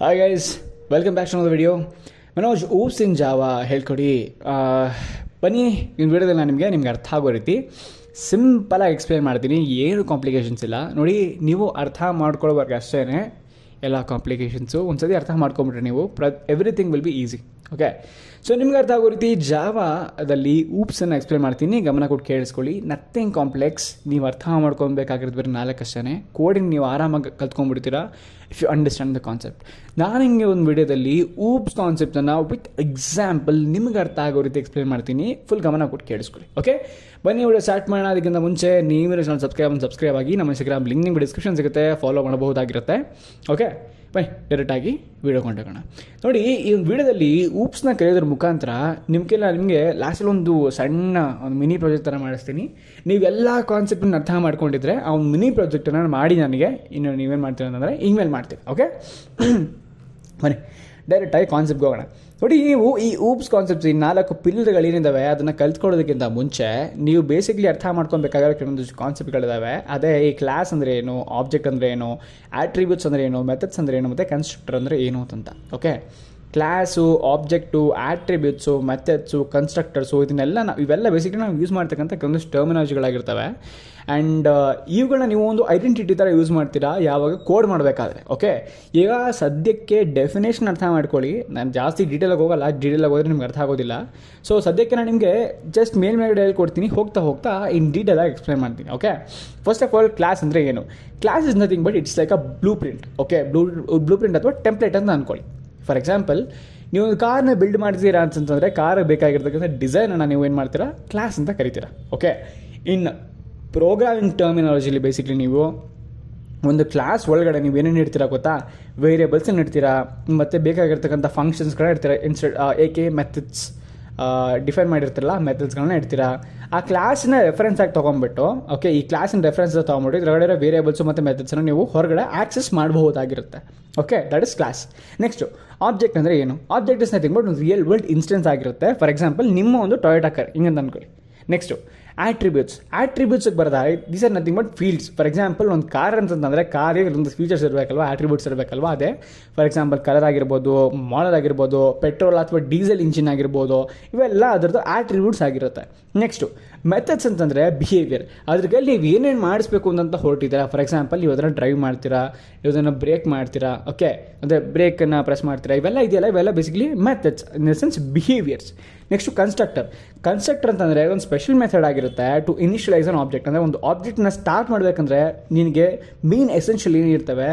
Hi guys, welcome back to another video. Manoj oops in Java ಹೇಳ್ಕೊಡಿ. ಬನ್ನಿ ಈ ವಿಡಿಯೋದಲ್ಲಿ ನಾನು ನಿಮಗೆ ಅರ್ಥ ಆಗೋ ರೀತಿ ಸಿಂಪಲಾಗಿ ಎಕ್ಸ್ಪ್ಲೇನ್ ಮಾಡ್ತೀನಿ. ಏನು ಕಾಂಪ್ಲಿಕೇಶನ್ಸ್ ಇಲ್ಲ. ನೋಡಿ, ನೀವು ಅರ್ಥ ಮಾಡ್ಕೊಳ್ಬೇಕು ಅಷ್ಟೇ. ಎಲ್ಲ ಕಾಂಪ್ಲಿಕೇಶನ್ಸು ಒಂದ್ಸತಿ ಅರ್ಥ ಮಾಡ್ಕೊಂಬಿಟ್ರೆ ನೀವು everything will be easy. Okay, so ನಿಮ್ಗೆ ಅರ್ಥ ಆಗೋ ರೀತಿ ಜಾವಾದಲ್ಲಿ oops-ಅನ್ನು ಎಕ್ಸ್ಪ್ಲೇನ್ ಮಾಡ್ತೀನಿ. ಗಮನ ಕೊಟ್ಟು ಕೇಳಿಸ್ಕೊಳ್ಳಿ. Nothing complex. ನೀವು ಅರ್ಥ ಮಾಡ್ಕೊಬೇಕಾಗಿರೋದು ಬರೀ 4 ಅಷ್ಟೇ. ಕೋಡಿಂಗ್ ನೀವು ಆರಾಮಾಗಿ ಕಲ್ತ್ಕೊಂಡ್ಬಿಡ್ತೀರಾ if you understand the concept. ನಾನು ಹಿಂಗೆ ಒಂದು ವಿಡಿಯೋದಲ್ಲಿ oops ಕಾನ್ಸೆಪ್ಟನ್ನು ವಿತ್ ಎಕ್ಸಾಂಪಲ್ ನಿಮ್ಗೆ ಅರ್ಥ ಆಗೋ ರೀತಿ ಎಕ್ಸ್ಪ್ಲೇನ್ ಮಾಡ್ತೀನಿ. ಫುಲ್ ಗಮನ ಕೊಟ್ಟು ಕೇಳಿಸ್ಕೊಳ್ಳಿ. ಓಕೆ, ಬನ್ನಿ ವಿಡಿಯೋ ಸ್ಟಾರ್ಟ್ ಮಾಡೋಣ. ಅದಕ್ಕಿಂತ ಮುಂಚೆ ನೀವು ಚಾನಲ್ ಸಬ್ಸ್ಕ್ರೈಬ್ ಆಗಿ. ನಮ್ಮ ಇನ್ಸ್ಟಾಗ್ರಾಮ್ ಲಿಂಕ್ ನಿಮಗೆ ಡಿಸ್ಕ್ರಿಪ್ಷನ್ ಸಿಗುತ್ತೆ, ಫಾಲೋ ಮಾಡಬಹುದಾಗಿರುತ್ತೆ. ಓಕೆ, ಬೈ ಡೈರೆಕ್ಟಾಗಿ ವೀಡಿಯೋ ಕೊಂಡೋಗೋಣ. ನೋಡಿ, ಈ ಒಂದು ವೀಡಿಯೋದಲ್ಲಿ oops-ನ ಕಲಿಯೋದ್ರ ಮುಖಾಂತರ ನಿಮಗೆ ಲಾಸ್ಟಲ್ಲಿ ಒಂದು ಸಣ್ಣ ಒಂದು ಮಿನಿ ಪ್ರಾಜೆಕ್ಟ್ ಥರ ಮಾಡಿಸ್ತೀನಿ. ನೀವೆಲ್ಲ ಕಾನ್ಸೆಪ್ಟನ್ನು ಅರ್ಥ ಮಾಡ್ಕೊಂಡಿದ್ರೆ ಆ ಒಂದು ಮಿನಿ ಪ್ರಾಜೆಕ್ಟನ್ನು ಮಾಡಿ ನನಗೆ ಇನ್ನು ನೀವೇನು ಮಾಡ್ತೀರ ಅಂತಂದರೆ ಇಮೇಲ್ ಮಾಡ್ತೀವಿ. ಓಕೆ, ಬನ್ನಿ ಡೈರೆಕ್ಟಾಗಿ ಕಾನ್ಸೆಪ್ಟ್ಗೆ ಹೋಗೋಣ. ನೋಡಿ, ನೀವು ಈ oops ಕಾನ್ಸೆಪ್ಟ್ಸ್, ಈ 4 ಪಿಲ್ಲರ್ಗಳೇನಿದ್ದಾವೆ ಅದನ್ನು ಕಲ್ತ್ಕೊಳ್ಳೋದಕ್ಕಿಂತ ಮುಂಚೆ ನೀವು ಬೇಸಿಕ್ಲಿ ಅರ್ಥ ಮಾಡ್ಕೊಬೇಕಾಗಿರೋ ಕೆಲವೊಂದು ಕಾನ್ಸೆಪ್ಟ್ಗಳಿದ್ದಾವೆ. ಅದೇ ಈ ಕ್ಲಾಸ್ ಅಂದರೆ ಏನು, ಆಬ್ಜೆಕ್ಟ್ ಅಂದರೆ ಏನು, ಆಟ್ರಿಬ್ಯೂಟ್ಸ್ ಅಂದರೆ ಏನು, ಮೆಥಡ್ಸ್ ಅಂದರೆ ಏನು, ಮತ್ತು ಕನ್ಸ್ಟ್ರಕ್ಟರ್ ಅಂದರೆ ಏನು ಅಂತ. ಓಕೆ, ಕ್ಲಾಸು, ಆಬ್ಜೆಕ್ಟು, ಆಟ್ರಿಬ್ಯೂಟ್ಸು, ಮೆಥಡ್ಸು, ಕನ್ಸ್ಟ್ರಕ್ಟರ್ಸು, ಇವೆಲ್ಲ ಬೇಸಿಕ್ಲಿ ನಾವು ಯೂಸ್ ಮಾಡ್ತಕ್ಕಂಥ ಕೆಲವೊಂದು ಟರ್ಮಿನಾಲಜಿಗಳಾಗಿರ್ತವೆ. ಆ್ಯಂಡ್ ಇವುಗಳನ್ನ ನೀವು ಒಂದು ಐಡೆಂಟಿಟಿ ಥರ ಯೂಸ್ ಮಾಡ್ತೀರಾ ಯಾವಾಗ ಕೋಡ್ ಮಾಡಬೇಕಾದ್ರೆ. ಓಕೆ, ಈಗ ಸದ್ಯಕ್ಕೆ ಡೆಫಿನೇಷನ್ ಅರ್ಥ ಮಾಡ್ಕೊಳ್ಳಿ. ನಾನು ಜಾಸ್ತಿ ಡೀಟೇಲಾಗಿ ಹೋಗಲ್ಲ, ಡೀಟೇಲಾಗಿ ಹೋದರೆ ನಿಮ್ಗೆ ಅರ್ಥ ಆಗೋದಿಲ್ಲ. ಸೊ ಸದ್ಯಕ್ಕೆ ನಾನು ನಿಮಗೆ ಜಸ್ಟ್ ಮೇಲ್ಮೇಲೆ ಹೇಳ್ಕೊಡ್ತೀನಿ, ಹೋಗ್ತಾ ಇನ್ ಡೀಟೇಲಾಗಿ ಎಕ್ಸ್ಪ್ಲೇನ್ ಮಾಡ್ತೀನಿ. Okay, first of all class ಅಂದರೆ ಏನು? Class is nothing but it's like a blue print. Okay, blue print ಅಥವಾ ಟೆಂಪ್ಲೇಟ್ ಅಂತ ಅಂದ್ಕೊಳ್ಳಿ. ಫಾರ್ ಎಕ್ಸಾಂಪಲ್, ನೀವು ಒಂದು ಕಾರ್ನ ಬಿಲ್ಡ್ ಮಾಡ್ತೀರಾ ಅಂತಂದರೆ ಕಾರ್ ಬೇಕಾಗಿರ್ತಕ್ಕಂಥ ಡಿಸೈನನ್ನು ನೀವು ಏನು ಮಾಡ್ತೀರಾ? ಕ್ಲಾಸ್ ಅಂತ ಕರಿತೀರಾ. ಓಕೆ, ಇನ್ನು ಪ್ರೋಗ್ರಾಮಿಂಗ್ ಟರ್ಮಿನಾಲಜಿಲಿ ಬೇಸಿಕ್ಲಿ ನೀವು ಒಂದು ಕ್ಲಾಸ್ ಒಳಗಡೆ ನೀವು ಏನೇನು ಇಡ್ತೀರಾ ಗೊತ್ತಾ? ವೇರಿಯೇಬಲ್ಸನ್ನು ಇಡ್ತೀರಾ, ಮತ್ತು ಬೇಕಾಗಿರ್ತಕ್ಕಂಥ ಫಂಕ್ಷನ್ಸ್ಗಳನ್ನ ಇಡ್ತೀರಾ. AKA ಮೆಥಡ್ಸ್ ಡಿಫೈನ್ ಮಾಡಿರ್ತೀರಲ್ಲ, ಮೆಥಡ್ಸ್ಗಳನ್ನ ಇಡ್ತೀರಾ. ಆ ಕ್ಲಾಸ್ನ ರೆಫರೆನ್ಸ್ ಆಗಿ ತೊಗೊಂಡ್ಬಿಟ್ಟು, ಓಕೆ, ಈ ಕ್ಲಾಸಿನ ರೆಫರೆನ್ಸ್ ತೊಗೊಂಡ್ಬಿಟ್ಟು ಇದರೊಳಗಡೆ ವೇರಿಯೇಬಲ್ಸು ಮತ್ತು ಮೆಥಡ್ಸನ್ನು ನೀವು ಹೊರಗಡೆ ಆಕ್ಸೆಸ್ ಮಾಡಬಹುದಾಗಿರುತ್ತೆ. Okay, that is class. Next object ಅಂದರೆ ಏನು? ಆಬ್ಜೆಕ್ಟ್ ಇಸ್ ನಥಿಂಗ್ ಬಟ್ ಒಂದು ರಿಯಲ್ ವರ್ಲ್ಡ್ ಇನ್ಸ್ಟೆನ್ಸ್ ಆಗಿರುತ್ತೆ. ಫಾರ್ ಎಕ್ಸಾಂಪಲ್, ನಿಮ್ಮ ಒಂದು ಟೊಯೋಟಾ ಕಾರ್ ಹಿಂಗಂತ ಅನ್ಕೊಳ್ಳಿ. ನೆಕ್ಸ್ಟು ಆಟ್ರಿಬ್ಯೂಟ್ಸ್ಗೆ ಬರೋದಾರೆ these are nothing but fields. For example, ಒಂದು ಕಾರ್ ಅಂತಂದರೆ ಕಾರಿಗೆ ಒಂದು ಫೀಚರ್ಸ್ ಇರಬೇಕಲ್ವ, ಆಟ್ರಿಬ್ಯೂಟ್ಸ್ ಇರಬೇಕಲ್ವ. ಅದೇ ಫಾರ್ ಎಕ್ಸಾಂಪಲ್ ಕಲರ್ ಆಗಿರ್ಬೋದು, ಮಾಡಲ್ ಆಗಿರ್ಬೋದು, ಪೆಟ್ರೋಲ್ ಅಥವಾ ಡೀಸೆಲ್ ಇಂಜಿನ್ ಆಗಿರ್ಬೋದು, ಇವೆಲ್ಲ ಅದರದ್ದು ಆಟ್ರಿಬ್ಯೂಟ್ಸ್ ಆಗಿರುತ್ತೆ. ನೆಕ್ಸ್ಟು ಮೆಥಡ್ಸ್ ಅಂತಂದರೆ ಬಿಹೇವಿಯರ್. ಅದ್ರಿಗೆ ನೀವು ಏನೇನು ಮಾಡಿಸ್ಬೇಕು ಅಂತ ಹೊರಟಿದ್ದೀರಾ. ಫಾರ್ ಎಕ್ಸಾಂಪಲ್, ನೀವು ಅದನ್ನು ಡ್ರೈವ್ ಮಾಡ್ತೀರಾ, ಇದನ್ನು ಬ್ರೇಕ್ ಮಾಡ್ತೀರಾ. ಓಕೆ, ಅಂದರೆ ಬ್ರೇಕನ್ನು ಪ್ರೆಸ್ ಮಾಡ್ತೀರಾ. ಇವೆಲ್ಲ basically methods, in the sense behaviours. Next constructor ಅಂತಂದರೆ ಒಂದು ಸ್ಪೆಷಲ್ ಮೆಥಡ್ ಆಗಿರುತ್ತೆ ಟು ಇನಿಷಿಯಲೈಸ್ ಅನ್ ಆಬ್ಜೆಕ್ಟ್. ಅಂದರೆ ಒಂದು ಆಬ್ಜೆಕ್ಟ್ನ ಸ್ಟಾರ್ಟ್ ಮಾಡಬೇಕಂದ್ರೆ ನಿನಗೆ ಮೇನ್ ಎಸೆನ್ಷಿಯಲ್ ಏನಿರ್ತವೆ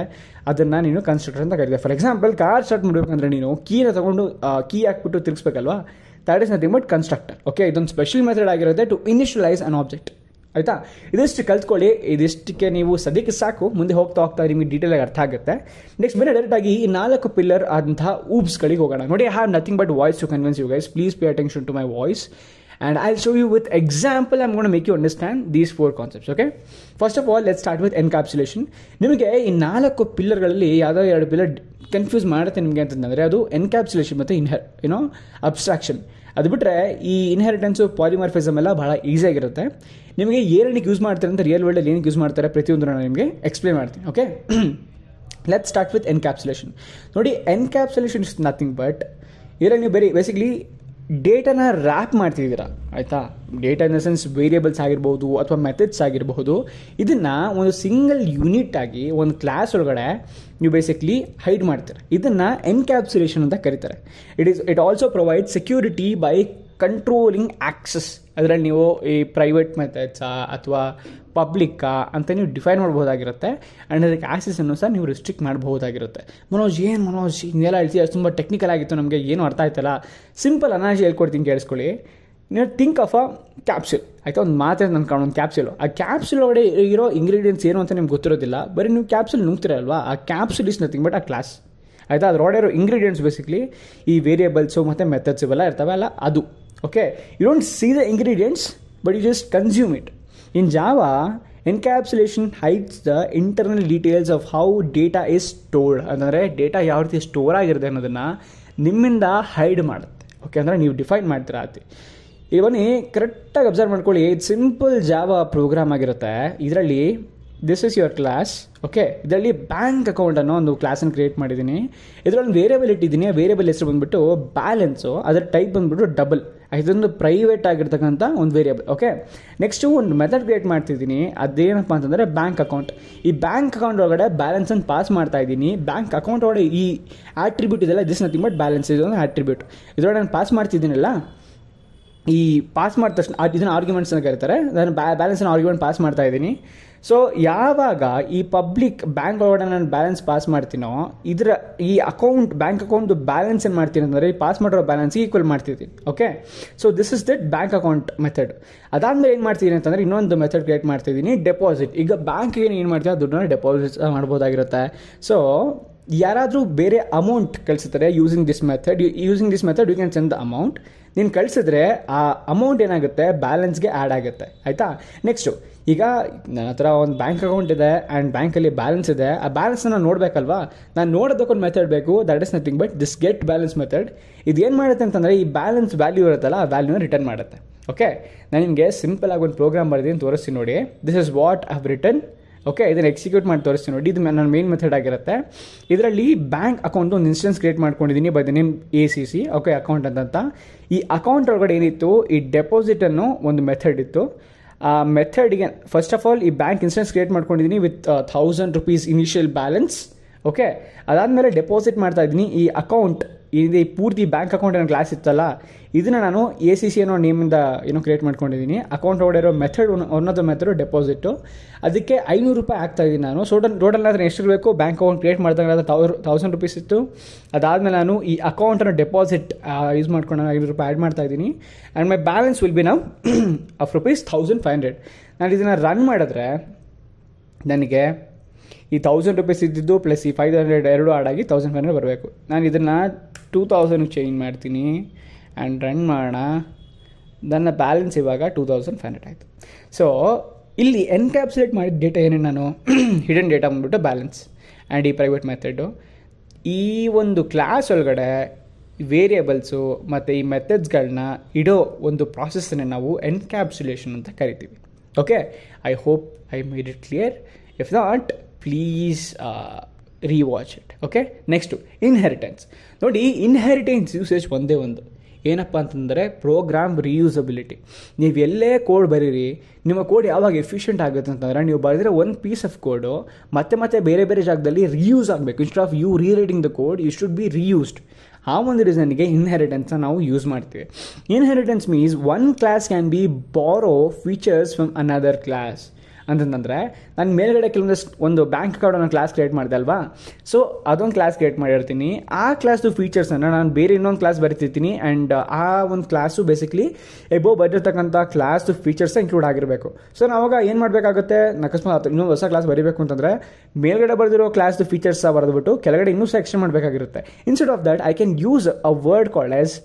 ಅದನ್ನು ನೀನು ಕನ್ಸ್ಟ್ರಕ್ಟರ್ ಅಂತ ಕರೀತೀವಿ. ಫಾರ್ ಎಕ್ಸಾಂಪಲ್, ಕಾರ್ ಸ್ಟಾರ್ಟ್ ಮಾಡಬೇಕಂದ್ರೆ ನೀನು ಕೀನ ತೊಗೊಂಡು ಕೀ ಹಾಕ್ಬಿಟ್ಟು ತಿರ್ಗಿಸ್ಬೇಕಲ್ವಾ, that is nothing but constructor. Okay, ಇದೊಂದು ಸ್ಪೆಷಲ್ ಮೆಥಡ್ ಆಗಿರುತ್ತೆ ಟು ಇನಿಷಿಯಲೈಸ್ ಅನ್ ಆಬ್ಜೆಕ್ಟ್. ಆಯಿತಾ? ಇದಿಷ್ಟು ಕಲ್ತ್ಕೊಳ್ಳಿ. ಇದಿಷ್ಟಕ್ಕೆ ನೀವು ಸದ್ಯಕ್ಕೆ ಸಾಕು. ಮುಂದೆ ಹೋಗ್ತಾ ನಿಮಗೆ ಡೀಟೇಲಾಗಿ ಅರ್ಥ ಆಗುತ್ತೆ. ನೆಕ್ಸ್ಟ್ ಬೇರೆ ಡೈರೆಕ್ಟಾಗಿ ಈ 4 ಪಿಲ್ಲರ್ ಆದಂತಹ oops-ಗಳಿಗೆ ಹೋಗೋಣ. ನೋಡಿ, I have nothing but voice to convince you guys. Please pay attention to my voice and I'll show you with example. I'm going to make you understand these 4 concepts. Okay, first of all, let's start with encapsulation. ನಿಮಗೆ ಈ 4 ಪಿಲ್ಲರ್ಗಳಲ್ಲಿ ಯಾವುದೋ 2 pillar confuse ಮಾಡುತ್ತೆ ನಿಮಗೆ ಅಂತಂದರೆ ಅದು encapsulation ಮತ್ತು abstraction. ಅದು ಬಿಟ್ಟರೆ ಈ ಇನ್ಹೆರಿಟೆನ್ಸು, ಪಾಲಿಮಾರ್ಫಿಸಮ್ ಎಲ್ಲ ಭಾಳ ಈಸಿಯಾಗಿರುತ್ತೆ. ನಿಮಗೆ ಏನಕ್ಕೆ ಯೂಸ್ ಮಾಡ್ತಾರೆ ಅಂತ, ರಿಯಲ್ ವರ್ಲ್ಡಲ್ಲಿ ಏನಕ್ಕೆ ಯೂಸ್ ಮಾಡ್ತಾರೆ ಪ್ರತಿಯೊಂದು ನಾನು ನಿಮಗೆ ಎಕ್ಸ್ಪ್ಲೇನ್ ಮಾಡ್ತೀನಿ. Okay, let's start with encapsulation. ನೋಡಿ, ಎನ್ಕ್ಯಾಪ್ಸುಲೇಷನ್ ಇಸ್ ನಥಿಂಗ್ ಬಟ್ ಇದರಲ್ಲಿ ನೀವು ಬೇಸಿಕ್ಲಿ ಡೇಟಾನ ರ್ಯಾಪ್ ಮಾಡ್ತಿದ್ದೀರಾ. ಆಯಿತಾ? Data in the sense variables ಆಗಿರ್ಬೋದು ಅಥವಾ ಮೆಥಡ್ಸ್ ಆಗಿರ್ಬೋದು, ಇದನ್ನು ಒಂದು ಸಿಂಗಲ್ ಯೂನಿಟ್ ಆಗಿ ಒಂದು ಕ್ಲಾಸ್ ಒಳಗಡೆ ನೀವು ಬೇಸಿಕ್ಲಿ ಹೈಡ್ ಮಾಡ್ತೀರಾ. ಇದನ್ನು ಎನ್ಕ್ಯಾಪ್ಸುಲೇಷನ್ ಅಂತ ಕರೀತಾರೆ. It also provide security by controlling access. ಅದರಲ್ಲಿ ನೀವು ಈ ಪ್ರೈವೇಟ್ ಮೆಥಡ್ಸಾ ಅಥವಾ ಪಬ್ಲಿಕ್ಕಾ ಅಂತ ನೀವು ಡಿಫೈನ್ ಮಾಡ್ಬೋದಾಗಿರುತ್ತೆ. ಆ್ಯಂಡ್ ಅದಕ್ಕೆ ಆಕ್ಸೆಸನ್ನು ಸಹ ನೀವು ರಿಸ್ಟ್ರಿಕ್ಟ್ ಮಾಡಬಹುದಾಗಿರುತ್ತೆ. ಮನೋಜ್ ಇನ್ನೆಲ್ಲ ಹೇಳ್ತೀವಿ, ಅದು ತುಂಬ ಟೆಕ್ನಿಕಲ್ ಆಗಿತ್ತು, ನಮಗೆ ಏನು ಅರ್ಥ ಆಯ್ತಲ್ಲ. ಸಿಂಪಲ್ ಅನಾಲಜಿ ಹೇಳ್ಕೊಡ್ತೀನಿ, ಕೇಳಿಸ್ಕೊಳ್ಳಿ. ನೀವು ಥಿಂಕ್ ಆಫ್ ಅ ಕ್ಯಾಪ್ಸುಲ್. ಆಯಿತಾ? ಒಂದು ಮಾತ್ರ ನನ್ನ ಒಂದು ಕ್ಯಾಪ್ಸುಲು. ಆ ಕ್ಯಾಪ್ಸುಲ್ ಒಳಗಡೆ ಇರೋ ಇಂಗ್ರೀಡಿಯೆಂಟ್ಸ್ ಏನು ಅಂತ ನಿಮ್ಗೆ ಗೊತ್ತಿರೋದಿಲ್ಲ. ಬರೀ ನೀವು ಕ್ಯಾಪ್ಸುಲ್ ನುಗ್ತಿರಲ್ವಾ, ಆ ಕ್ಯಾಪ್ಸುಲ್ ಇಸ್ ನಥಿಂಗ್ ಬಟ್ ಆ ಕ್ಲಾಸ್. ಆಯಿತಾ? ಅದರೊಳಗಡೆ ಇರೋ ಇಂಗ್ರೀಡಿಯೆಂಟ್ಸ್ ಬೇಸಿಕ್ಲಿ ಈ ವೇರಿಯೇಬಲ್ಸು ಮತ್ತು ಮೆಥಡ್ಸ್ ಇವೆಲ್ಲ ಇರ್ತವೆ ಅಲ್ಲ, ಅದು. Okay, you don't see the ingredients but you just consume it. In Java, encapsulation hides the internal details of how data is stored. ಅಂದರೆ ಡೇಟಾ ಯಾವ ರೀತಿ ಸ್ಟೋರ್ ಆಗಿರುತ್ತೆ ಅನ್ನೋದನ್ನು ನಿಮ್ಮಿಂದ ಹೈಡ್ ಮಾಡುತ್ತೆ. ಓಕೆ, ಅಂದರೆ ನೀವು ಡಿಫೈನ್ ಮಾಡ್ತೀರಾ ಆತಿ. ಇವನ್ನೇ ಕರೆಕ್ಟಾಗಿ ಅಬ್ಸರ್ವ್ ಮಾಡ್ಕೊಳ್ಳಿ. ಇದು ಸಿಂಪಲ್ ಜಾವಾ ಪ್ರೋಗ್ರಾಮ್ ಆಗಿರುತ್ತೆ. ಇದರಲ್ಲಿ this is your class. Okay, ಇದರಲ್ಲಿ ಬ್ಯಾಂಕ್ ಅಕೌಂಟ್ ಅನ್ನೋ ಒಂದು ಕ್ಲಾಸನ್ನು ಕ್ರಿಯೇಟ್ ಮಾಡಿದ್ದೀನಿ. ಇದರೊಂದು ವೇರಿಯಬಲ್ ಇಟ್ಟಿದ್ದೀನಿ. ಆ ವೇರಿಯಬಲ್ ಹೆಸರು ಬಂದುಬಿಟ್ಟು ಬ್ಯಾಲೆನ್ಸು, ಅದರ ಟೈಪ್ ಬಂದುಬಿಟ್ಟು ಡಬಲ್. ಇದೊಂದು ಪ್ರೈವೇಟ್ ಆಗಿರ್ತಕ್ಕಂಥ ಒಂದು ವೇರಿಯಬಲ್. ಓಕೆ, ನೆಕ್ಸ್ಟು ಒಂದು ಮೆಥಡ್ ಕ್ರಿಯೇಟ್ ಮಾಡ್ತಿದ್ದೀನಿ. ಅದೇನಪ್ಪ ಅಂತಂದರೆ ಬ್ಯಾಂಕ್ ಅಕೌಂಟ್. ಈ ಬ್ಯಾಂಕ್ ಅಕೌಂಟ್ ಒಳಗಡೆ ಬ್ಯಾಲೆನ್ಸನ್ನು ಪಾಸ್ ಮಾಡ್ತಾ ಇದ್ದೀನಿ. ಬ್ಯಾಂಕ್ ಅಕೌಂಟ್ ಒಳಗಡೆ ಈ ಆಟ್ರಿಬ್ಯೂಟ್ ಇದೆಲ್ಲ ದಿಸ್ ನಥಿಂಗ್ ಬಟ್ ಬ್ಯಾಲೆನ್ಸ್, ಇದೊಂದು ಆಟ್ರಿಬ್ಯೂಟ್. ಇದರೊಳಗೆ ನಾನು ಪಾಸ್ ಮಾಡ್ತಿದ್ದೀನಲ್ಲ, ಈ ಪಾಸ್ ಮಾಡಿದ ತಕ್ಷಣ ಇದನ್ನು ಆರ್ಗ್ಯುಮೆಂಟ್ಸ್ ಅಂತ ಕರೀತಾರೆ. ನಾನು ಬ್ಯಾಲೆನ್ಸನ್ನು ಆರ್ಗ್ಯುಮೆಂಟ್ ಪಾಸ್ ಮಾಡ್ತಾ ಇದ್ದೀನಿ. ಸೊ ಯಾವಾಗ ಈ ಪಬ್ಲಿಕ್ ಬ್ಯಾಂಕ್ ಒಳಗಡೆ ನಾನು ಬ್ಯಾಲೆನ್ಸ್ ಪಾಸ್ ಮಾಡ್ತೀನೋ, ಇದರ ಈ ಅಕೌಂಟ್ ಬ್ಯಾಂಕ್ ಅಕೌಂಟ್ ಬ್ಯಾಲೆನ್ಸ್ ಏನು ಮಾಡ್ತೀನಿ ಅಂದರೆ ಈ ಪಾಸ್ ಮಾಡಿರೋ ಬ್ಯಾಲೆನ್ಸ್ಗೆ ಈಕ್ವಲ್ ಮಾಡ್ತಿದ್ದೀನಿ. Okay, so this is that bank account method. ಅದಾದಮೇಲೆ ಏನು ಮಾಡ್ತೀನಿ ಅಂತಂದರೆ ಇನ್ನೊಂದು ಮೆಥಡ್ ಕ್ರಿಯೇಟ್ ಮಾಡ್ತಿದ್ದೀನಿ, ಡೆಪಾಸಿಟ್. ಈಗ ಬ್ಯಾಂಕ್ಗೆ ಏನು ಮಾಡ್ತೀವಿ, ಆ ದುಡ್ಡನ್ನ ಡೆಪಾಸಿಟ್ ಮಾಡ್ಬೋದಾಗಿರುತ್ತೆ. ಸೊ ಯಾರಾದರೂ ಬೇರೆ ಅಮೌಂಟ್ ಕಳಿಸ್ತಾರೆ using this method you can send the amount. ನೀನು ಕಳಿಸಿದ್ರೆ ಆ ಅಮೌಂಟ್ ಏನಾಗುತ್ತೆ, ಬ್ಯಾಲೆನ್ಸ್ಗೆ ಆ್ಯಡ್ ಆಗುತ್ತೆ. ಆಯಿತಾ? ನೆಕ್ಸ್ಟು, ಈಗ ನನ್ನ ಹತ್ರ ಒಂದು ಬ್ಯಾಂಕ್ ಅಕೌಂಟ್ ಇದೆ ಆ್ಯಂಡ್ ಬ್ಯಾಂಕಲ್ಲಿ ಬ್ಯಾಲೆನ್ಸ್ ಇದೆ. ಆ ಬ್ಯಾಲೆನ್ಸ್ನ ನಾನು ನೋಡಬೇಕಲ್ವಾ, ನಾನು ನೋಡೋದಕ್ಕೊಂದು ಮೆಥಡ್ ಬೇಕು. That is nothing but this get balance method. ಇದೇನು ಮಾಡುತ್ತೆ ಅಂತಂದರೆ ಈ ಬ್ಯಾಲೆನ್ಸ್ ವ್ಯಾಲ್ಯೂ ಇರುತ್ತಲ್ಲ, ಆ ವ್ಯಾಲ್ಯೂನ ರಿಟರ್ನ್ ಮಾಡುತ್ತೆ. ಓಕೆ, ನಾನು ನಿಮಗೆ ಸಿಂಪಲ್ ಆಗಿ ಒಂದು ಪ್ರೋಗ್ರಾಮ್ ಬರ್ತೀನಿ, ತೋರಿಸ್ತೀನಿ ನೋಡಿ. This is what I have return. Okay, ಇದನ್ನು ಎಕ್ಸಿಕ್ಯೂಟ್ ಮಾಡಿ ತೋರಿಸ್ತೀನಿ ನೋಡಿ. ಇದು ನನ್ನ ಮೇನ್ ಮೆಥಡ್ ಆಗಿರುತ್ತೆ. ಇದರಲ್ಲಿ ಬ್ಯಾಂಕ್ ಅಕೌಂಟ್ ಒಂದು ಇನ್ಸ್ಟೆನ್ಸ್ ಕ್ರಿಯೇಟ್ ಮಾಡ್ಕೊಂಡಿದ್ದೀನಿ by the name ACC. Okay, account ಅಂತ. ಈ ಅಕೌಂಟ್ ಒಳಗಡೆ ಏನಿತ್ತು, ಈ ಡೆಪಾಸಿಟ್ ಅನ್ನೋ ಒಂದು ಮೆಥಡ್ ಇತ್ತು. ಆ ಮೆಥಡ್ಗೆ ಫಸ್ಟ್ ಆಫ್ ಆಲ್ ಈ ಬ್ಯಾಂಕ್ ಇನ್ಸ್ಟೆನ್ಸ್ ಕ್ರಿಯೇಟ್ ಮಾಡ್ಕೊಂಡಿದ್ದೀನಿ with 1000 rupees initial balance. Okay, ಅದಾದಮೇಲೆ ಡೆಪಾಸಿಟ್ ಮಾಡ್ತಾ ಇದ್ದೀನಿ ಈ ಅಕೌಂಟ್. ಈ ಪೂರ್ತಿ ಬ್ಯಾಂಕ್ ಅಕೌಂಟ್ ಏನೋ ಕ್ಲಾಸ್ ಇತ್ತಲ್ಲ, ಇದನ್ನು ನಾನು ACC ಅನ್ನೋ ನೇಮಿಂದ ಕ್ರಿಯೇಟ್ ಮಾಡ್ಕೊಂಡಿದ್ದೀನಿ. ಅಕೌಂಟ್ ಒಳಗಡೆ ಇರೋ ಮೆಥಡ್ ಅನ್ನೋದು ಮೆಥಡು ಡೆಪಾಸಿಟ್ಟು. ಅದಕ್ಕೆ 500 ರೂಪಾಯಿ ಆಗ್ತಾ ಇದ್ದೀನಿ ನಾನು. ಟೋಟಲ್ ಅದನ್ನು ಎಷ್ಟು ಇರಬೇಕು, ಬ್ಯಾಂಕ್ ಅಕೌಂಟ್ ಕ್ರಿಯೇಟ್ ಮಾಡಿದಾಗ 1000 rupees ಇತ್ತು. ಅದಾದಮೇಲೆ ನಾನು ಈ ಅಕೌಂಟನ್ನು ಡೆಪಾಸಿಟ್ ಯೂಸ್ ಮಾಡ್ಕೊಂಡು 500 ರೂಪಾಯಿ ಆ್ಯಡ್ ಮಾಡ್ತಾ ಇದ್ದೀನಿ. And my balance will be now of ₹1500. ನಾನು ಇದನ್ನು ರನ್ ಮಾಡಿದ್ರೆ ನನಗೆ ಈ 1000 rupees ಇದ್ದಿದ್ದು ಪ್ಲಸ್ ಈ 500 ಎರಡು ಆಡ್ ಆಗಿ 1500 ಬರಬೇಕು. ನಾನು ಇದನ್ನು 2000ಗೆ ಚೇಂಜ್ ಮಾಡ್ತೀನಿ ಆ್ಯಂಡ್ ರನ್ ಮಾಡೋಣ. ನನ್ನ ಬ್ಯಾಲೆನ್ಸ್ ಇವಾಗ 2500 ಆಯಿತು. ಸೊ ಇಲ್ಲಿ ಎನ್ಕ್ಯಾಪ್ಸುಲೇಟ್ ಮಾಡಿದ ಡೇಟಾ ಏನೇನು, ನಾನು ಹಿಡನ್ ಡೇಟಾ ಬಂದ್ಬಿಟ್ಟು ಬ್ಯಾಲೆನ್ಸ್ ಆ್ಯಂಡ್ ಈ ಪ್ರೈವೇಟ್ ಮೆಥಡು. ಈ ಒಂದು ಕ್ಲಾಸ್ ಒಳಗಡೆ ವೇರಿಯಬಲ್ಸು ಮತ್ತು ಈ ಮೆಥಡ್ಸ್ಗಳನ್ನ ಇಡೋ ಒಂದು ಪ್ರಾಸೆಸ್ಸನ್ನೇ ನಾವು ಎನ್ಕ್ಯಾಪ್ಸುಲೇಷನ್ ಅಂತ ಕರಿತೀವಿ. Okay, I hope I made it clear. If not, please rewatch it. Okay, next inheritance. ನೋಡಿ, ಇನ್ಹೆರಿಟೆನ್ಸ್ ಯೂಸೇಜ್ ಒಂದೇ ಒಂದು ಏನಪ್ಪ ಅಂತಂದರೆ ಪ್ರೋಗ್ರಾಮ್ ರಿಯೂಸಬಿಲಿಟಿ. ನೀವು ಎಲ್ಲೇ ಕೋಡ್ ಬರೀರಿ, ನಿಮ್ಮ ಕೋಡ್ ಯಾವಾಗ ಎಫಿಷಿಯೆಂಟ್ ಆಗುತ್ತೆ ಅಂತಂದರೆ ನೀವು ಬರೆದಿರೋ ಒಂದು ಪೀಸ್ ಆಫ್ ಕೋಡು ಮತ್ತೆ ಬೇರೆ ಬೇರೆ ಜಾಗದಲ್ಲಿ ರಿಯೂಸ್ ಆಗಬೇಕು. Instead of you rewriting the code, you should be reused. ಆ ಒಂದು ರೀಸನ್ಗೆ ಇನ್ಹೆರಿಟೆನ್ಸ್ನ ನಾವು ಯೂಸ್ ಮಾಡ್ತೀವಿ. Inheritance means one class can be borrow features from another class. ಅಂತಂದರೆ ನಾನು ಮೇಲ್ಗಡೆ ಕೆಲವೊಂದಷ್ಟು ಒಂದು ಬ್ಯಾಂಕ್ ಅಕೌಂಟ್ ಅನ್ನೋ ಕ್ಲಾಸ್ ಕ್ರಿಯೇಟ್ ಮಾಡಿದೆ ಅಲ್ವಾ, ಸೊ ಅದೊಂದು ಕ್ಲಾಸ್ ಕ್ರಿಯೇಟ್ ಮಾಡಿರ್ತೀನಿ. ಆ ಕ್ಲಾಸ್ದು ಫೀಚರ್ಸನ್ನು ನಾನು ಬೇರೆ ಇನ್ನೊಂದು ಕ್ಲಾಸ್ ಬರಿತಿರ್ತೀನಿ ಆ್ಯಂಡ್ ಆ ಒಂದು ಕ್ಲಾಸು ಬೇಸಿಕ್ಲಿ ಎಬೋ ಬರೆದಿರ್ತಕ್ಕಂಥ ಕ್ಲಾಸ್ದು ಫೀಚರ್ಸ್ ಇನ್ಕ್ಲೂಡ್ ಆಗಿರಬೇಕು. ಸೊ ನಾವಾಗ ಏನು ಮಾಡಬೇಕಾಗುತ್ತೆ, ಅಕಸ್ಮಾತ್ ಇನ್ನೊಂದು ಹೊಸ ಕ್ಲಾಸ್ ಬರೀಬೇಕು ಅಂತಂದರೆ ಮೇಲ್ಗಡೆ ಬರೆದಿರೋ ಕ್ಲಾಸ್ದು ಫೀಚರ್ಸ್ ಬರೆದ್ಬಿಟ್ಟು ಕೆಳಗಡೆ ಇನ್ನೂ ಸಹ ಎಕ್ಸ್ಟೆಂಡ್ ಮಾಡಬೇಕಾಗಿರುತ್ತೆ. Instead of that I can use a word called as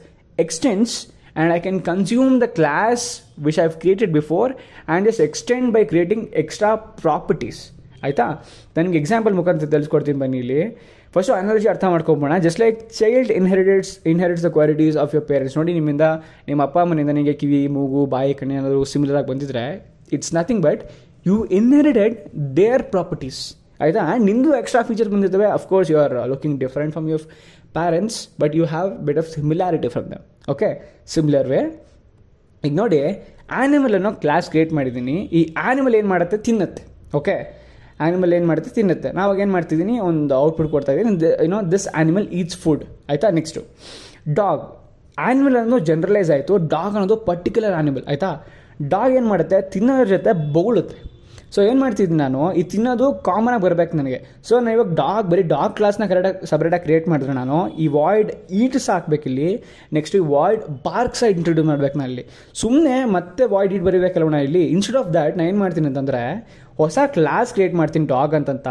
extends and I can consume the class which I have created before and just extend by creating extra properties. ಆಯಿತಾ? ನನಗೆ example ಮುಖಾಂತರ ತಿಳಿಸ್ಕೊಡ್ತೀನಿ ಬನ್ನಿ. ಇಲ್ಲಿ first analogy ಅರ್ಥ ಮಾಡ್ಕೊಬೋಣ. Just like child inherits the qualities of your parents. ನೋಡಿ, ನಿಮ್ಮ ಅಪ್ಪ ಅಮ್ಮನಿಂದ ನಿಮಗೆ ಕಿವಿ, ಮೂಗು, ಬಾಯಿ, ಕಣ್ಣು ಏನಾದರೂ ಸಿಮಿಲರ್ ಆಗಿ ಬಂದಿದ್ರೆ it's nothing but you inherited their properties. ಆಯಿತಾ? ನಿಂದು ಎಕ್ಸ್ಟ್ರಾ ಫೀಚರ್ಸ್ ಬಂದಿರ್ತವೆ. Of course you are looking different from your parents but you have bit of similarity from them. Okay, similar way. ಈಗ ನೋಡಿ, ಆ್ಯನಿಮಲ್ ಅನ್ನೋ ಕ್ಲಾಸ್ ಕ್ರಿಯೇಟ್ ಮಾಡಿದ್ದೀನಿ. ಈ animal ಏನು ಮಾಡುತ್ತೆ, ತಿನ್ನುತ್ತೆ. ಓಕೆ, ಆ್ಯನಿಮಲ್ ಏನು ಮಾಡುತ್ತೆ, ತಿನ್ನುತ್ತೆ. ನಾವಾಗ ಏನು ಮಾಡ್ತಿದ್ದೀನಿ, ಒಂದು ಔಟ್ಪುಟ್ ಕೊಡ್ತಾ ಇದ್ದೀನಿ, ದಿಸ್ ಆ್ಯನಿಮಲ್ ಈಟ್ಸ್ ಫುಡ್. ಆಯಿತಾ? Next dog. ಆ್ಯನಿಮಲ್ ಅನ್ನೋದು ಜನರಲೈಸ್ ಆಯಿತು, ಡಾಗ್ ಅನ್ನೋದು ಪರ್ಟಿಕ್ಯುಲರ್ ಆ್ಯನಿಮಲ್. ಆಯಿತಾ? ಡಾಗ್ ಏನು ಮಾಡುತ್ತೆ, ತಿನ್ನೋದ್ರ ಜೊತೆ ಬೊಗಳುತ್ತೆ. ಸೊ ಏನು ಮಾಡ್ತಿದ್ದೀನಿ ನಾನು, ಈ ತಿನ್ನೋದು ಕಾಮನಾಗಿ ಬರಬೇಕು ನನಗೆ. ಸೊ ನಾನು ಇವಾಗ ಬರೀ ಡಾಗ್ ಕ್ಲಾಸ್ನ ಸಪ್ರೇಟಾಗಿ ಕ್ರಿಯೇಟ್ ಮಾಡಿದ್ರೆ ನಾನು ಈ ವಾಯ್ಡ್ ಈಟ್ಸ್ ಹಾಕ್ಬೇಕಿಲ್ಲಿ. ನೆಕ್ಸ್ಟ್ ಈ ವಾಯ್ಡ್ ಬಾರ್ಕ್ಸ್ ಇಂಟ್ರೊಡ್ಯೂಸ್ ಮಾಡ್ಬೇಕು ನಾನು ಇಲ್ಲಿ. ಸುಮ್ಮನೆ ಮತ್ತೆ ವಾಯ್ಡ್ ಈಟ್ ಬರೀಬೇಕಲ್ವ ನಾನು ಇಲ್ಲಿ. ಇನ್ಸ್ಟೆಡ್ ಆಫ್ ದ್ಯಾಟ್ ನಾನು ಏನು ಮಾಡ್ತೀನಿ ಅಂತಂದರೆ ಹೊಸ ಕ್ಲಾಸ್ ಕ್ರಿಯೇಟ್ ಮಾಡ್ತೀನಿ ಡಾಗ್ ಅಂತ,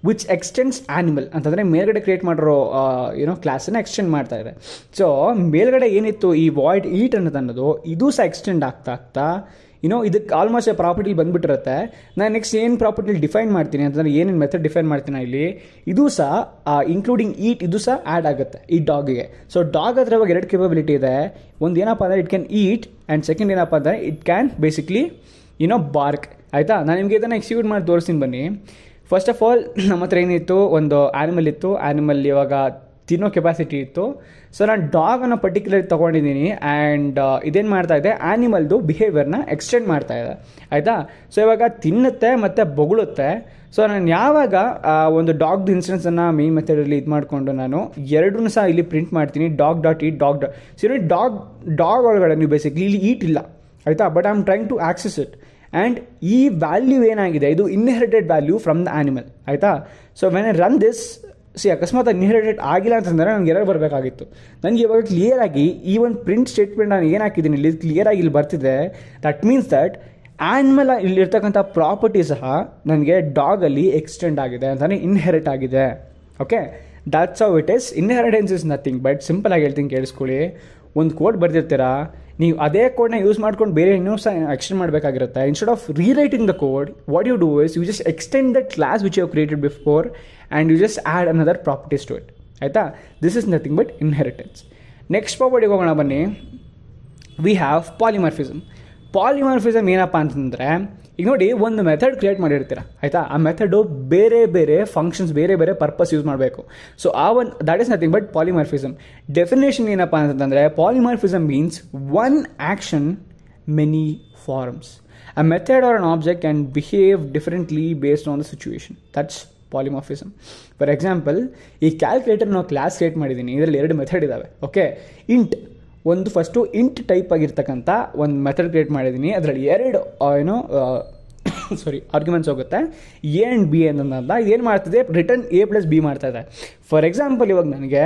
ವಿಚ್ ಎಕ್ಸ್ಟೆಂಡ್ಸ್ ಆ್ಯನಿಮಲ್ ಅಂತಂದರೆ ಮೇಲ್ಗಡೆ ಕ್ರಿಯೇಟ್ ಮಾಡಿರೋ ಕ್ಲಾಸನ್ನು ಎಕ್ಸ್ಟೆಂಡ್ ಮಾಡ್ತಾ ಇದೆ. ಸೊ ಮೇಲ್ಗಡೆ ಏನಿತ್ತು ಈ ವಾಯ್ಡ್ ಈಟ್ ಅನ್ನೋದು ಇದು ಸಹ ಎಕ್ಸ್ಟೆಂಡ್ ಆಗ್ತಾ ಇದಕ್ಕೆ ಆಲ್ಮೋಸ್ಟ್ ಪ್ರಾಪರ್ಟಿ ಬಂದುಬಿಟ್ಟಿರುತ್ತೆ. ನಾನು ನೆಕ್ಸ್ಟ್ ಏನು ಪ್ರಾಪರ್ಟಿ ಡಿಫೈನ್ ಮಾಡ್ತೀನಿ ಅಂತಂದರೆ ಏನೇನು ಮೆಥಡ್ ಡಿಫೈನ್ ಮಾಡ್ತೀನಿ ಇಲ್ಲಿ, ಇದು ಸಹ ಇನ್ಕ್ಲೂಡಿಂಗ್ ಈಟ್ ಇದು ಸಹ ಆ್ಯಡ್ ಆಗುತ್ತೆ ಈ ಡಾಗಿಗೆ. ಸೊ ಡಾಗ್ ಹತ್ರ ಇವಾಗ ಎರಡು ಕೇಪಬಿಲಿಟಿ ಇದೆ. ಒಂದು ಏನಪ್ಪ ಅಂದರೆ it can heat and second ಏನಪ್ಪ ಅಂದರೆ ಇಟ್ ಕ್ಯಾನ್ ಬೇಸಿಕ್ಲಿ ಬಾರ್ಕ್. ಆಯಿತಾ. ನಾನು ನಿಮಗೆ ಇದನ್ನು ಎಕ್ಸಿಕ್ಯೂಟ್ ಮಾಡಿ ತೋರಿಸ್ತೀನಿ ಬನ್ನಿ. ಫಸ್ಟ್ ಆಫ್ ಆಲ್ ನಮ್ಮ ಹತ್ರ ಏನಿತ್ತು, ಒಂದು ಆ್ಯನಿಮಲ್ ಇತ್ತು. ಆ್ಯನಿಮಲ್ ಇವಾಗ ತಿನ್ನೋ ಕೆಪಾಸಿಟಿ ಇತ್ತು. ಸೊ ನಾನು ಡಾಗ್ ಅನ್ನೋ ಪರ್ಟಿಕ್ಯುಲರ್ ತೊಗೊಂಡಿದ್ದೀನಿ ಆ್ಯಂಡ್ ಇದೇನು ಮಾಡ್ತಾ ಇದೆ, ಆ್ಯನಿಮಲ್ದು ಬಿಹೇವಿಯರ್ನ ಎಕ್ಸ್ಟೆಂಡ್ ಮಾಡ್ತಾ ಇದೆ, ಆಯಿತಾ. ಸೊ ಇವಾಗ ತಿನ್ನುತ್ತೆ ಮತ್ತು ಬೊಗಳುತ್ತೆ. ಸೊ ನಾನು ಯಾವಾಗ ಒಂದು ಡಾಗ್ದು ಇನ್ಸ್ಟೆನ್ಸನ್ನು ಮೇನ್ ಮೆಥಡಲ್ಲಿ ಇದು ಮಾಡಿಕೊಂಡು ನಾನು ಎರಡೂ ಸಹ ಇಲ್ಲಿ ಪ್ರಿಂಟ್ ಮಾಡ್ತೀನಿ, ಡಾಗ್ ಡಾಗ್ ಒಳಗಡೆ ನೀವು ಬೇಸಿಕ್ಲಿ ಇಲ್ಲಿ ಈಟ್ ಇಲ್ಲ, ಆಯಿತಾ. But I am trying to access it and ಈ ವ್ಯಾಲ್ಯೂ ಏನಾಗಿದೆ, ಇದು inherited value from the animal, ಆಯಿತಾ. So when I run this, ಅಕಸ್ಮಾತ್ ಇನ್ಹೆರಿಟೆಡ್ ಆಗಿಲ್ಲ ಅಂತಂದರೆ ನನಗೆ ಎರರ್ ಬರಬೇಕಾಗಿತ್ತು. ನನಗೆ ಇವಾಗ ಕ್ಲಿಯರಾಗಿ ಈ ಒಂದು ಪ್ರಿಂಟ್ ಸ್ಟೇಟ್ಮೆಂಟ್ ನಾನು ಏನು ಹಾಕಿದ್ದೀನಿ ಇಲ್ಲಿ ಕ್ಲಿಯರಾಗಿ ಇಲ್ಲಿ ಬರ್ತಿದೆ. ದಟ್ ಮೀನ್ಸ್ ದಟ್ ಆ್ಯನಿಮಲ್ ಇಲ್ಲಿರ್ತಕ್ಕಂಥ ಪ್ರಾಪರ್ಟಿ ಸಹ ನನಗೆ ಡಾಗಲ್ಲಿ ಎಕ್ಸ್ಟೆಂಡ್ ಆಗಿದೆ ಅಂತಲೇ ಇನ್ಹೆರಿಟ್ ಆಗಿದೆ. Okay, that's how it is. Inheritance is nothing but simple ಆಗಿ ಹೇಳ್ತೀನಿ ಕೇಳಿಸ್ಕೊಳ್ಳಿ. ಒಂದು ಕೋಡ್ ಬರ್ದಿರ್ತೀರಾ, ನೀವು ಅದೇ ಕೋಡ್ನ ಯೂಸ್ ಮಾಡ್ಕೊಂಡು ಬೇರೆ ಇನ್ನೂ ಸಹ ಎಕ್ಸ್ಟೆಂಡ್ ಮಾಡಬೇಕಾಗಿರುತ್ತೆ. Instead of rewriting the code, what you do is you just extend the class which you created before and you just add another properties to it, ಆಯಿತಾ. This is nothing but inheritance. Next ಪ್ರಾಪರ್ಟಿಗೆ ಹೋಗೋಣ ಬನ್ನಿ. We have polymorphism. Polymorphism ಏನಪ್ಪ ಅಂತಂದರೆ, ಈಗ ನೋಡಿ ಒಂದು method create ಮಾಡಿರ್ತೀರ, ಆಯಿತಾ. ಆ ಮೆಥಡು ಬೇರೆ ಬೇರೆ ಫಂಕ್ಷನ್ಸ್, ಬೇರೆ ಬೇರೆ ಪರ್ಪಸ್ ಯೂಸ್ ಮಾಡಬೇಕು. ಸೊ ಆ ಒಂದು that is nothing but polymorphism. Definition ಏನಪ್ಪ ಅಂತಂದರೆ, polymorphism means one action many forms. A method or an object can behave differently based on the situation. That's polymorphism. For example, ಈ calculator ನಾವು class create ಮಾಡಿದ್ದೀನಿ, ಇದರಲ್ಲಿ 2 method ಇದ್ದಾವೆ. Okay, int ಒಂದು first int type ಆಗಿರ್ತಕ್ಕಂಥ ಒಂದು method create ಮಾಡಿದ್ದೀನಿ. ಅದರಲ್ಲಿ 2 ಆರ್ಗ್ಯುಮೆಂಟ್ಸ್ ಹೋಗುತ್ತೆ, ಎ ಆ್ಯಂಡ್ ಬಿ ಅನ್ನೋದನ್ನ. ಇದೇನು ಮಾಡ್ತಿದೆ, ರಿಟರ್ನ್ ಎ ಪ್ಲಸ್ ಬಿ ಮಾಡ್ತಾ ಇದೆ. ಫಾರ್ ಎಕ್ಸಾಂಪಲ್, ಇವಾಗ ನನಗೆ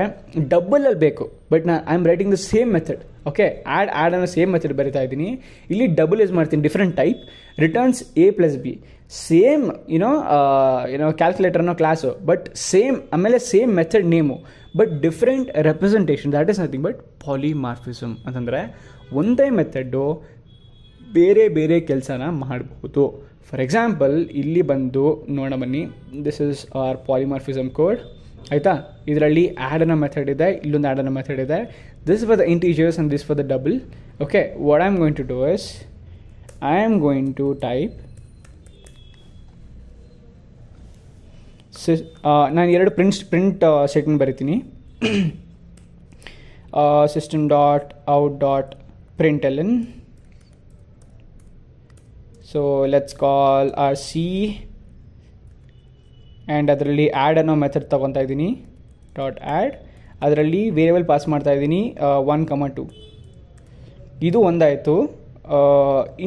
ಡಬಲಲ್ಲಿ ಬೇಕು, but I am writing the same method. Okay, add ಅನ್ನೋ ಸೇಮ್ ಮೆಥಡ್ ಬರಿತಾ ಇದ್ದೀನಿ. ಇಲ್ಲಿ ಡಬಲ್ ಯೂಸ್ ಮಾಡ್ತೀನಿ, different type, returns A plus B. Same calculator ಅನ್ನೋ ಕ್ಲಾಸು, ಬಟ್ ಸೇಮ್, ಆಮೇಲೆ same method name, but different representation. That is nothing but polymorphism. ಅಂತಂದರೆ ಒಂದೇ method ಬೇರೆ ಬೇರೆ ಕೆಲಸನ ಮಾಡಬಹುದು. ಫಾರ್ ಎಕ್ಸಾಂಪಲ್, ಇಲ್ಲಿ ಬಂದು ನೋಡೋಣ ಬನ್ನಿ. This is our polymorphism code, ಆಯಿತಾ. ಇದರಲ್ಲಿ ಆ್ಯಡ್ ಅನ್ನೋ ಮೆಥಡ್ ಇದೆ, ಇಲ್ಲೊಂದು ಆ್ಯಡ್ ಅನ್ನೋ ಮೆಥಡ್ ಇದೆ. This for the integers and this for the double. Okay, what I am going to do is I am going to type ನಾನು 2 print statement ಬರಿತೀನಿ. System dot out dot println. So let's call our c and ಅದರಲ್ಲಿ add ಅನ್ನೋ method ತೊಗೊತಾ ಇದ್ದೀನಿ, dot add. ಅದರಲ್ಲಿ variable pass ಮಾಡ್ತಾ ಇದ್ದೀನಿ 1,2. ಇದು ಒಂದಾಯಿತು.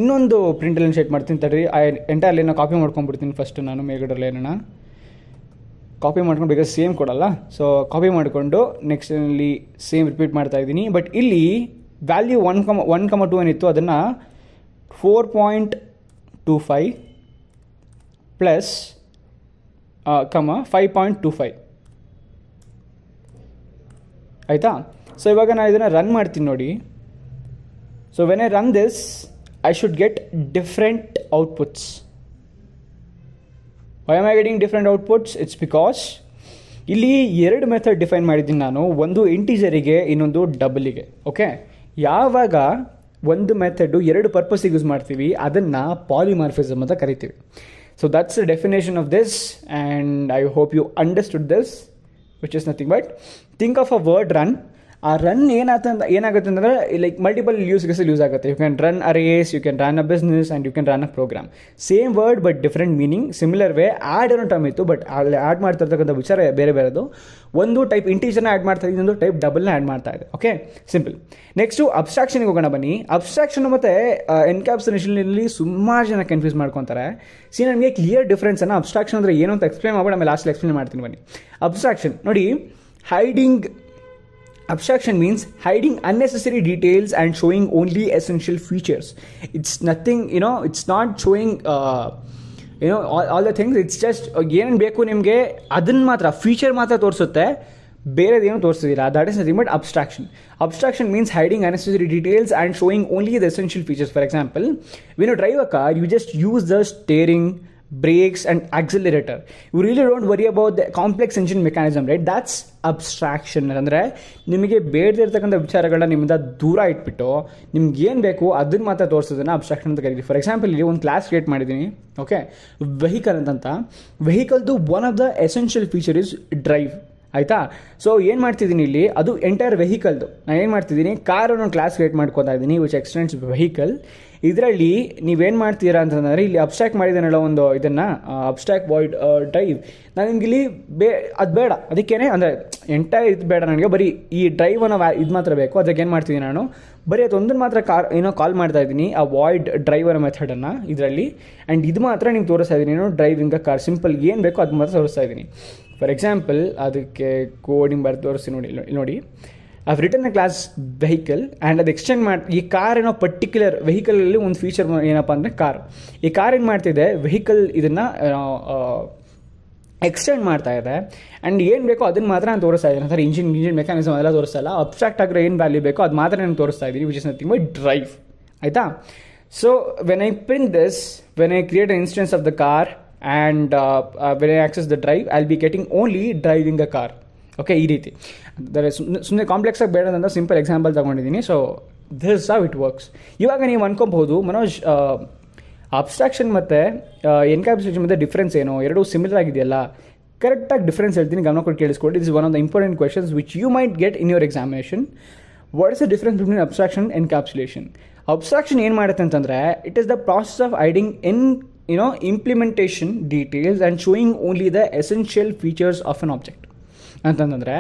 ಇನ್ನೊಂದು ಪ್ರಿಂಟಲ್ಲಿ ಸೆಟ್ ಮಾಡ್ತೀನಿ ತಡ್ರಿ. ಎಂಟೈರ್ಲಿ ನಾನು ಕಾಪಿ ಮಾಡ್ಕೊಂಡ್ಬಿಡ್ತೀನಿ ಫಸ್ಟು. ನಾನು ಮೇಲ್ಗಡೆ ಏನೋ ಕಾಪಿ ಮಾಡ್ಕೊಂಡು, ಬಿಕಾಸ್ ಸೇಮ್ ಕೊಡಲ್ಲ. ಸೊ ಕಾಪಿ ಮಾಡಿಕೊಂಡು ನೆಕ್ಸ್ಟಲ್ಲಿ ಸೇಮ್ ರಿಪೀಟ್ ಮಾಡ್ತಾ ಇದ್ದೀನಿ. ಬಟ್ ಇಲ್ಲಿ ವ್ಯಾಲ್ಯೂ 1,2 ಏನಿತ್ತು ಅದನ್ನು 4.25 ಪ್ಲಸ್ 5.25, ಆಯಿತಾ. ಸೊ ಇವಾಗ ನಾನು ಇದನ್ನು ರನ್ ಮಾಡ್ತೀನಿ ನೋಡಿ. So when I run this I should get different outputs. Why am I getting different outputs? It's because ಇಲ್ಲಿ 2 ಮೆಥಡ್ ಡಿಫೈನ್ ಮಾಡಿದ್ದೀನಿ ನಾನು, ಒಂದು ಇಂಟೀಜರಿಗೆ, ಇನ್ನೊಂದು ಡಬಲಿಗೆ. ಓಕೆ, ಯಾವಾಗ ಒಂದು ಮೆಥಡು 2 ಪರ್ಪಸ್ಸಿಗೆ ಯೂಸ್ ಮಾಡ್ತೀವಿ ಅದನ್ನು ಪಾಲಿಮಾರ್ಫಿಸಮ್ ಅಂತ ಕರಿತೀವಿ. So that's the definition of this and I hope you understood this, which is nothing but think of a word run. ಆ ರನ್ ಏನಾಗುತ್ತೆ ಅಂದರೆ ಲೈಕ್ ಮಲ್ಟಿಪಲ್ ಯೂಸ್ ಆಗುತ್ತೆ. You can run a race, you can run a business and you can run a program. Same word but different meaning. Similar way add ಅನ್ನೋ term ಇತ್ತು, but ಅಲ್ಲಿ add ಮಾಡ್ತಿರ್ತಕ್ಕಂಥ ವಿಚಾರ ಬೇರೆ ಬೇರೆದು. ಒಂದು ಟೈಪ್ ಇಂಟೀಜರ್ನ ಆ್ಯಡ್ ಮಾಡ್ತಾ ಇದೆ, ಇನ್ನೊಂದು ಟೈಪ್ ಡಬಲ್ನ ಆ್ಯಡ್ ಮಾಡ್ತಾ ಇದೆ. Okay, simple. ನೆಕ್ಸ್ಟು ಅಬ್ಸ್ಟ್ರಾಕ್ಷನ್ಗೆ ಹೋಗೋಣ ಬನ್ನಿ. ಅಬ್ಸ್ಟ್ರಾಕ್ಷನ್ ಮತ್ತು ಎನ್ಕ್ಯಾಪ್ಸುಲೇಷನಲ್ಲಿ ಸುಮಾರು ಜನ ಕನ್ಫ್ಯೂಸ್ ಮಾಡ್ಕೊತಾರೆ. ನನಗೆ ಕ್ಲಿಯರ್ ಡಿಫ್ರೆನ್ಸನ್ನು ಅಬ್ಸ್ಟ್ರಾಕ್ಷನ್ ಅಂದರೆ ಏನು ಅಂತ ಎಕ್ಸ್ಪ್ಲೇನ್ ಮಾಡ್ಬಿಟ್ಟು ಆಮೇಲೆ ಲಾಸ್ಟಲ್ಲಿ ಎಕ್ಸ್ಪ್ಲೇನ್ ಮಾಡ್ತೀನಿ ಬನ್ನಿ. ಅಬ್ಸ್ಟ್ರಾಕ್ಷನ್ ನೋಡಿ, abstraction means hiding unnecessary details and showing only essential features. It's nothing, it's not showing all the things. It's just ಏನೇನು ಬೇಕು ನಿಮಗೆ ಅದನ್ನು ಮಾತ್ರ, ಫೀಚರ್ ಮಾತ್ರ ತೋರಿಸುತ್ತೆ, ಬೇರೆದೇನು ತೋರಿಸೋದಿಲ್ಲ. That is nothing but abstraction means hiding unnecessary details and showing only the essential features. For example, when you drive a car, you just use the steering, brakes and accelerator. You really don't worry about the complex engine mechanism, right? That's abstraction. ಅಂದರೆ ನಿಮಗೆ ಬೇಡದಿರ್ತಕ್ಕಂಥ ವಿಚಾರಗಳನ್ನ ನಿಮ್ಮಿಂದ ದೂರ ಇಟ್ಬಿಟ್ಟು ನಿಮ್ಗೆ ಏನು ಬೇಕು ಅದನ್ನ ಮಾತ್ರ ತೋರಿಸೋದನ್ನ ಅಬ್ಸ್ಟ್ರಾಕ್ಷನ್ ಅಂತ ಕರೀತೀವಿ. ಫಾರ್ ಎಕ್ಸಾಂಪಲ್ ಇಲ್ಲಿ ಒಂದು ಕ್ಲಾಸ್ ಕ್ರಿಯೇಟ್ ಮಾಡಿದ್ದೀನಿ, ಓಕೆ, ವೆಹಿಕಲ್ ಅಂತ. ವೆಹಿಕಲ್ದು one of the essential feature is drive, ಆಯಿತಾ. ಸೊ ಏನು ಮಾಡ್ತಿದ್ದೀನಿ ಇಲ್ಲಿ, ಅದು ಎಂಟೈರ್ ವೆಹಿಕಲ್ದು ನಾನು ಏನು ಮಾಡ್ತಿದ್ದೀನಿ, ಕಾರನ್ನು ಕ್ಲಾಸ್ ಕ್ರಿಯೇಟ್ ಮಾಡ್ಕೊತಾ ಇದ್ದೀನಿ ವಿಚ್ ಎಕ್ಸ್ಟೆಂಡ್ಸ್ ವೆಹಿಕಲ್. ಇದರಲ್ಲಿ ನೀವೇನು ಮಾಡ್ತೀರಾ ಅಂತಂದರೆ ಇಲ್ಲಿ ಅಬ್ಸ್ಟ್ರಾಕ್ಟ್ ಮಾಡಿದ್ದೇನಲ್ಲ ಒಂದು ಇದನ್ನು ಅಬ್ಸ್ಟ್ರಾಕ್ಟ್ ವಾಯ್ಡ್ ಡ್ರೈವ್. ನಾನು ನಿಮ್ಗೆ ಇಲ್ಲಿ ಅದು ಬೇಡ, ಅದಕ್ಕೇನೆ ಅಂದರೆ ಎಂಟೈರ್ ಇದು ಬೇಡ ನನಗೆ, ಬರೀ ಈ ಡ್ರೈವನ್ನು ಇದು ಮಾತ್ರ ಬೇಕು. ಅದಕ್ಕೆ ಏನು ಮಾಡ್ತಿದ್ದೀನಿ ನಾನು, ಬರೀ ಅದೊಂದನ್ನು ಮಾತ್ರ ಕಾಲ್ ಮಾಡ್ತಾ ಇದ್ದೀನಿ, ಆ ವಾಯ್ಡ್ ಡ್ರೈವರ್ ಮೆಥಡನ್ನು ಇದರಲ್ಲಿ. ಆ್ಯಂಡ್ ಇದು ಮಾತ್ರ ನಿಮ್ಗೆ ತೋರಿಸ್ತಾ ಇದ್ದೀನಿ ನಾನು, ಡ್ರೈವಿಂಗ್ ಅ ಕಾರ್ ಸಿಂಪಲ್ ಏನು ಬೇಕೋ ಅದು ಮಾತ್ರ ತೋರಿಸ್ತಾ ಇದ್ದೀನಿ. ಫಾರ್ ಎಕ್ಸಾಂಪಲ್ ಅದಕ್ಕೆ ಕೋಡಿಂಗ್ ಬರ್ದು ತೋರಿಸ್ತೀನಿ ನೋಡಿ. I return a class vehicle and ಅದು ಎಕ್ಸ್ಟೆಂಡ್ ಈ ಕಾರ್ ಏನೋ ಪರ್ಟಿಕ್ಯುಲರ್ ವೆಹಿಕಲಲ್ಲಿ ಒಂದು ಫೀಚರ್ ಏನಪ್ಪ ಅಂದರೆ ಕಾರ್. ಈ ಕಾರ್ ಏನು ಮಾಡ್ತಿದೆ, ವೆಹಿಕಲ್ ಇದನ್ನು ಎಕ್ಸ್ಟೆಂಡ್ ಮಾಡ್ತಾ ಇದೆ. ಆ್ಯಂಡ್ ಏನು ಬೇಕೋ ಅದನ್ನು ಮಾತ್ರ ನಾನು ತೋರಿಸ್ತಾ ಇದ್ದೀನಿ. ಅಂದರೆ ಇಂಜಿನ್ ಮೆಕ್ಯಾನಿಸಮ್ ಅದೆಲ್ಲ ತೋರಿಸ್ತಾ ಇಲ್ಲ, ಅಬ್ಸ್ಟ್ರಾಕ್ಟ್ ಆಗಿರೋ ಏನು ವ್ಯಾಲ್ಯೂ ಬೇಕೋ ಅದು ಮಾತ್ರ ನಾನು ತೋರಿಸ್ತಾ ಇದ್ದೀನಿ, which is nothing but drive, ಆಯಿತಾ. So when I print this, when I create an instance of the car and when I access the drive, I will be getting only driving a car. Okay, ಈ ರೀತಿ. ಅಂದರೆ ಸುಮ್ಮನೆ ಕಾಂಪ್ಲೆಕ್ಸಾಗಿ ಬೇಡ ಅಂತ simple example ತೊಗೊಂಡಿದ್ದೀನಿ. So this how it works. ಇವಾಗ ನೀವು ಅನ್ಕೊಬಹುದು, ಮನೋಜ್ ಅಬ್ಸ್ಟ್ರಾಕ್ಷನ್ ಮತ್ತು ಎನ್ಕ್ಯಾಪ್ಸುಲೇಷನ್ ಮತ್ತು ಡಿಫ್ರೆನ್ಸ್ ಏನು, ಎರಡೂ ಸಿಮಿಲರ್ ಆಗಿದೆಯಲ್ಲ? ಕರೆಕ್ಟಾಗಿ ಡಿಫ್ರೆನ್ಸ್ ಹೇಳ್ತೀನಿ, ಗಮನ ಕೊಟ್ಟು ಕೇಳಿಸ್ಕೊಳ್ಳಿ. This is one of the important questions which you might get in your examination. What is the difference between abstraction and encapsulation? Abstraction ಏನು ಮಾಡುತ್ತೆ ಅಂತಂದರೆ, it is the process of hiding implementation details and showing only the essential features of an object. ಅಂತಂದರೆ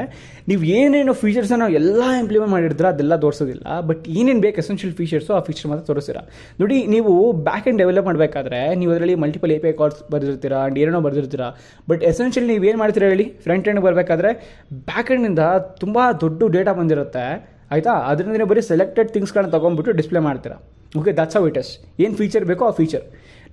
ನೀವು ಏನೇನು ಫೀಚರ್ಸನ್ನು ಎಲ್ಲ implement ಮಾಡಿರ್ತೀರ ಅದೆಲ್ಲ ತೋರಿಸೋದಿಲ್ಲ, but ಏನೇನು ಬೇಕು ಎಸೆನ್ಷಿಯಲ್ ಫೀಚರ್ಸು ಆ ಫೀಚರ್ ಮಾತ್ರ ತೋರಿಸ್ತೀರ. ನೋಡಿ, ನೀವು ಬ್ಯಾಕ್ ಎಂಡ್ ಡೆವಲಪ್ ಮಾಡಬೇಕಾದ್ರೆ ನೀವು ಅದರಲ್ಲಿ ಮಲ್ಟಿಪಲ್ API ಕಾಲ್ಸ್ ಬರೆದಿರ್ತೀರಾ ಆ್ಯಂಡ್ ಏನೇನೋ ಬರೆದಿರ್ತೀರಾ, ಬಟ್ ಎಸೆನ್ಷಿಯಲ್ ನೀವು ಏನು ಮಾಡ್ತೀರಾ ಹೇಳಿ, ಫ್ರಂಟ್ ಎಂಡ್ ಬರಬೇಕಾದ್ರೆ ಬ್ಯಾಕ್ ಎಂಡಿಂದ ತುಂಬ ದೊಡ್ಡ ಡೇಟಾ ಬಂದಿರುತ್ತೆ, ಆಯಿತಾ. ಅದರಿಂದ ನೀವು ಬರೀ ಸೆಲೆಕ್ಟೆಡ್ ಥಿಂಗ್ಸ್ಗಳನ್ನ ತೊಗೊಂಡ್ಬಿಟ್ಟು ಡಿಸ್ಪ್ಲೇ ಮಾಡ್ತೀರಾ. Okay, that's how it is. ಏನು ಫೀಚರ್ ಬೇಕೋ ಆ feature.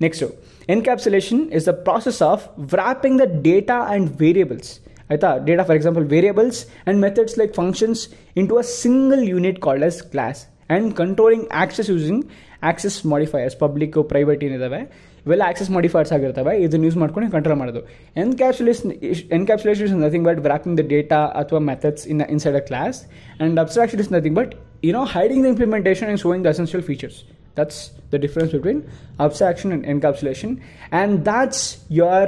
Next, encapsulation is the process of wrapping the data and variables, ಆಯಿತಾ. Data, for example variables and methods like functions into a single unit called as class and controlling access using access modifiers. Public private ಏನಿದ್ದಾವೆ ಇವೆಲ್ಲ access modifiers ಆಗಿರ್ತವೆ, ಇದನ್ನು use ಮಾಡ್ಕೊಂಡು control ಮಾಡೋದು. Encapsulation is nothing but wrapping the data ಅಥವಾ methods inside a class, and abstraction is nothing but hiding the implementation and showing the essential features. That's the difference between abstraction and encapsulation, and that's your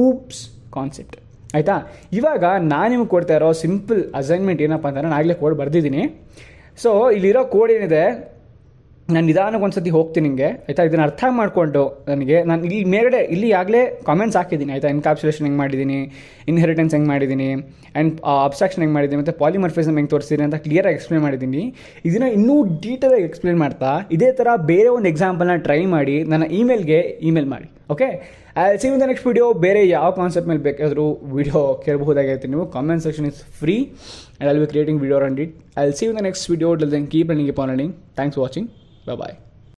OOPS concept, ಆಯಿತಾ. ಇವಾಗ ನಾನು ನಿಮ್ಗೆ ಕೊಡ್ತಾ ಇರೋ simple assignment ಏನಪ್ಪ ಅಂತಂದರೆ, ನಾನು ಆಗಲೇ ಕೋಡ್ ಬರೆದಿದ್ದೀನಿ. ಸೊ ಇಲ್ಲಿರೋ ಕೋಡ್ ಏನಿದೆ, ನಾನು ನಿಧಾನಕ್ಕೆ ಒಂದು ಸತಿ ಹೋಗ್ತೀನಿ ನಿಮಗೆ, ಆಯಿತಾ. ಇದನ್ನು ಅರ್ಥ ಮಾಡಿಕೊಂಡು ನಾನು ಇಲ್ಲಿ ಮೇಲ್ಗಡೆ ಇಲ್ಲಿ ಆಗಲೇ ಕಾಮೆಂಟ್ಸ್ ಹಾಕಿದ್ದೀನಿ, ಆಯಿತಾ. ಎನ್ಕ್ಯಾಪ್ಸುಲೇಷನ್ ಹೆಂಗೆ ಮಾಡಿದ್ದೀನಿ, ಇನ್ಹೆರಿಟೆನ್ಸ್ ಹೆಂಗೆ ಮಾಡಿದ್ದೀನಿ, ಆ್ಯಂಡ್ ಅಬ್ಸ್ಟ್ರಾಕ್ಷನ್ ಹೆಂಗೆ ಮಾಡಿದ್ದೀನಿ, ಮತ್ತು ಪಾಲಿಮರ್ಫಿಸಮ್ ಹೆಂಗೆ ತೋರಿಸ್ತೀನಿ ಅಂತ ಕ್ಲಿಯರಾಗಿ ಎಕ್ಸ್ಪ್ಲೇನ್ ಮಾಡಿದ್ದೀನಿ. ಇದನ್ನು ಇನ್ನೂ ಡೀಟೇಲಾಗಿ ಎಕ್ಸ್ಪ್ಲೇನ್ ಮಾಡ್ತಾ ಇದೇ ಥರ ಬೇರೆ ಒಂದು ಎಕ್ಸಾಂಪಲ್ನ ಟ್ರೈ ಮಾಡಿ ನನ್ನ ಇಮೇಲ್ ಮಾಡಿ. Okay, I will see you in the next video. ಬೇರೆ ಯಾವ ಕಾನ್ಸೆಪ್ಟ್ ಮೇಲೆ ಬೇಕಾದರೂ ವಿಡಿಯೋ ಕೇಳಬಹುದಾಗಿರುತ್ತೆ ನೀವು. Comment section is free and I'll be creating video around it. I'll see you in the next video. Till then, keep learning, keep on learning. Thanks for watching. Bye bye.